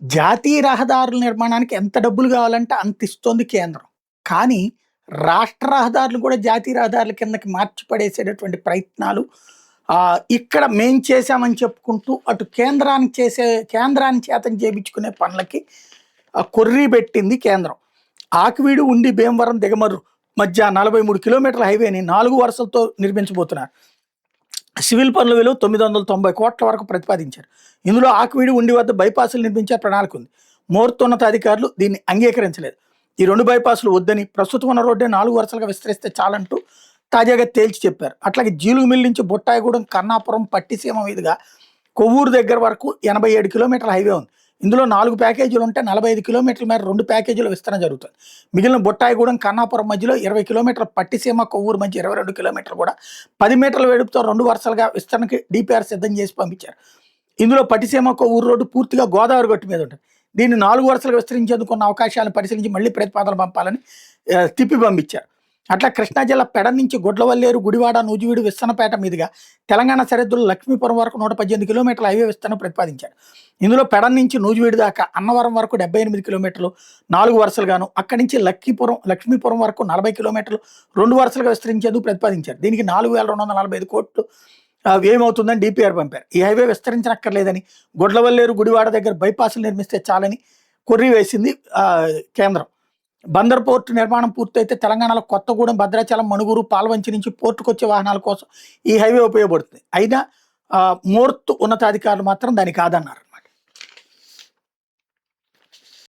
జాతీయ రహదారుల నిర్మాణానికి ఎంత డబ్బులు కావాలంటే అంత ఇస్తోంది కేంద్రం. కానీ రాష్ట్ర రహదారులు కూడా జాతీయ రహదారుల కిందకి మార్చి పడేసేటటువంటి ప్రయత్నాలు ఇక్కడ మేం చేశామని చెప్పుకుంటూ అటు కేంద్రాన్ని చేతం చేపించుకునే పనులకి కొర్రీ పెట్టింది కేంద్రం. ఆకివీడు ఉండి భీమవరం దిగమర్రు మధ్య 43 కిలోమీటర్ల హైవేని 4 వరుసలతో నిర్మించబోతున్నారు. సివిల్ పనుల విలువ 990 కోట్ల వరకు ప్రతిపాదించారు. ఇందులో ఆకివీడు ఉండి వద్ద బైపాసులు నిర్మించే ప్రణాళిక ఉంది. మోర్తోన్నత అధికారులు దీన్ని అంగీకరించలేదు. ఈ 2 బైపాసులు వద్దని, ప్రస్తుతం ఉన్న రోడ్డే 4 వరుసలుగా విస్తరిస్తే చాలంటూ తాజాగా తేల్చి చెప్పారు. అట్లాగే జీలుగుమిల్లి నుంచి బుట్టాయిగూడెం, కన్నాపురం, పట్టిసీమ మీదుగా కొవ్వూరు దగ్గర వరకు 87 కిలోమీటర్ల హైవే ఉంది. ఇందులో 4 ప్యాకేజీలు ఉంటే 45 కిలోమీటర్ల మేర 2 ప్యాకేజీల విస్తరణ జరుగుతుంది. మిగిలిన బుట్టాయిగూడెం, కన్నాపురం మధ్యలో 20 కిలోమీటర్ల, పట్టిసీమ, కొవ్వూరు మధ్య 22 కిలోమీటర్లు కూడా 10 మీటర్ల వెడుపుతో 2 వరుసలుగా విస్తరణకి డిపిఆర్ సిద్ధం చేసి పంపించారు. ఇందులో పట్టిసీమ, కొవ్వూరు రోడ్డు పూర్తిగా గోదావరి గట్టు మీద ఉంటుంది. దీన్ని 4 వరుసలుగా విస్తరించేందుకు ఉన్న అవకాశాలను పరిశీలించి మళ్లీ ప్రతిపాదనలు పంపాలని తిప్పి పంపించారు. అట్లా కృష్ణా జిల్లా పెడ నుంచి గుడ్లవల్లేరు, గుడివాడ, నూజివీడు, విస్సన్నపేట మీదుగా తెలంగాణ సరిహద్దులు లక్ష్మీపురం వరకు 118 కిలోమీటర్ల హైవే విస్తరణ ప్రతిపాదించారు. ఇందులో పెడ నుంచి నూజివీడు దాకా అన్నవరం వరకు 78 కిలోమీటర్లు 4 వరుసలుగాను, అక్కడి నుంచి లక్ష్మీపురం వరకు 40 కిలోమీటర్లు 2 వరుసలుగా విస్తరించేందుకు ప్రతిపాదించారు. దీనికి 4,245 కోట్లు వ్యయమవుతుందని డిపిఆర్ పంపారు. ఈ హైవే విస్తరించనక్కర్లేదని, గుడ్లవల్లేరు, గుడివాడ దగ్గర బైపాసులు నిర్మిస్తే చాలని కొర్రీ వేసింది కేంద్రం. బందర్ పోర్టు నిర్మాణం పూర్తయితే తెలంగాణలో కొత్తగూడెం, భద్రాచలం, మణుగూరు, పాల్వంచి నుంచి పోర్టుకు వచ్చే వాహనాల కోసం ఈ హైవే ఉపయోగపడుతుంది. అయినా మోర్తు ఉన్నతాధికారులు మాత్రం దానికి కాదన్నారు.